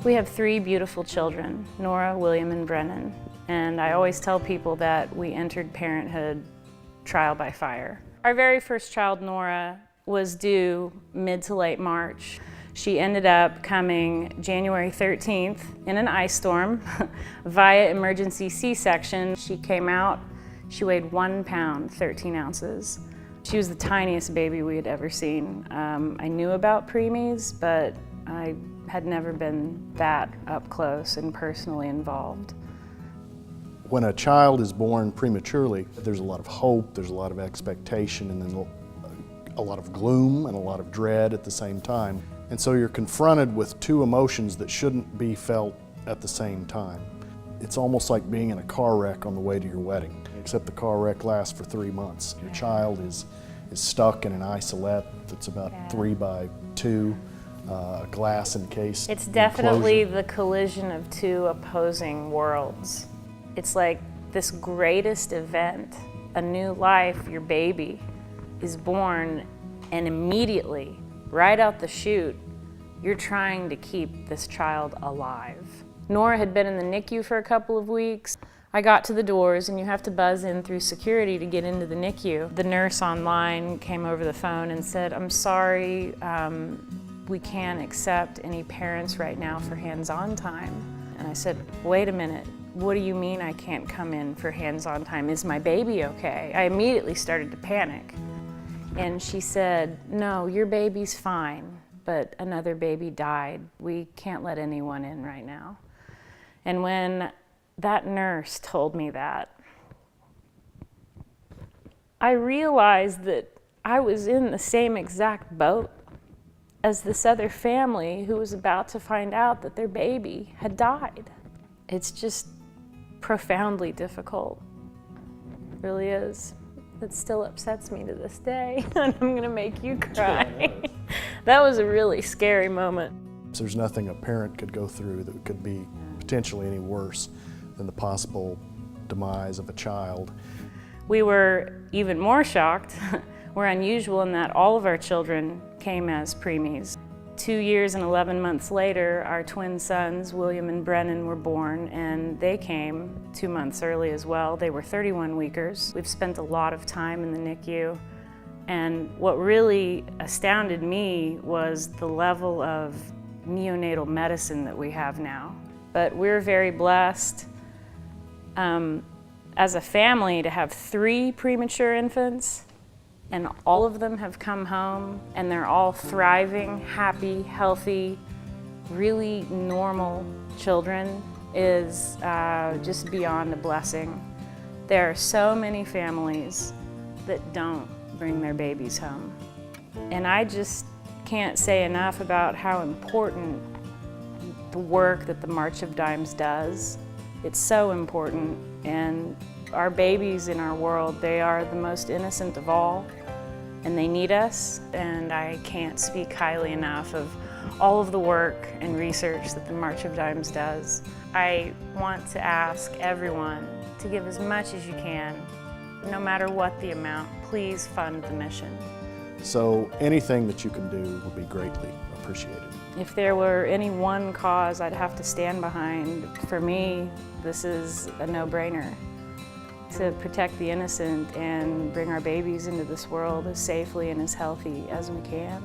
We have 3 beautiful children, Nora, William, and Brennan. And I always tell people that we entered parenthood trial by fire. Our very first child, Nora, was due mid to late March. She ended up coming January 13th in an ice storm via emergency C-section. She came out, she weighed 1 pound, 13 ounces. She was the tiniest baby we had ever seen. I knew about preemies, but I had never been that up close and personally involved. When a child is born prematurely, there's a lot of hope, there's a lot of expectation, and then a lot of gloom and a lot of dread at the same time. And so you're confronted with 2 emotions that shouldn't be felt at the same time. It's almost like being in a car wreck on the way to your wedding, except the car wreck lasts for 3 months. Your child is stuck in an isolette that's about 3 by 2. Glass encased. It's definitely the collision of 2 opposing worlds. It's like this greatest event, a new life, your baby is born, and immediately, right out the chute, you're trying to keep this child alive. Nora had been in the NICU for a couple of weeks. I got to the doors, and you have to buzz in through security to get into the NICU. The nurse online came over the phone and said, "I'm sorry, we can't accept any parents right now for hands-on time." And I said, "Wait a minute, what do you mean I can't come in for hands-on time? Is my baby okay?" I immediately started to panic. And she said, "No, your baby's fine, but another baby died. We can't let anyone in right now." And when that nurse told me that, I realized that I was in the same exact boat as this other family who was about to find out that their baby had died. It's just profoundly difficult. It really is. It still upsets me to this day, and I'm gonna make you cry. That was a really scary moment. There's nothing a parent could go through that could be potentially any worse than the possible demise of a child. We were even more shocked. We're unusual in that all of our children came as preemies. 2 years and 11 months later, our twin sons, William and Brennan, were born, and they came 2 months early as well. They were 31 weekers. We've spent a lot of time in the NICU, and what really astounded me was the level of neonatal medicine that we have now. But we're very blessed as a family to have 3 premature infants, and all of them have come home, and they're all thriving, happy, healthy, really normal children is just beyond a blessing. There are so many families that don't bring their babies home. And I just can't say enough about how important the work that the March of Dimes does. It's so important, and our babies in our world, they are the most innocent of all, and they need us, and I can't speak highly enough of all of the work and research that the March of Dimes does. I want to ask everyone to give as much as you can, no matter what the amount. Please fund the mission. So anything that you can do will be greatly appreciated. If there were any one cause I'd have to stand behind, for me, this is a no-brainer. To protect the innocent and bring our babies into this world as safely and as healthy as we can.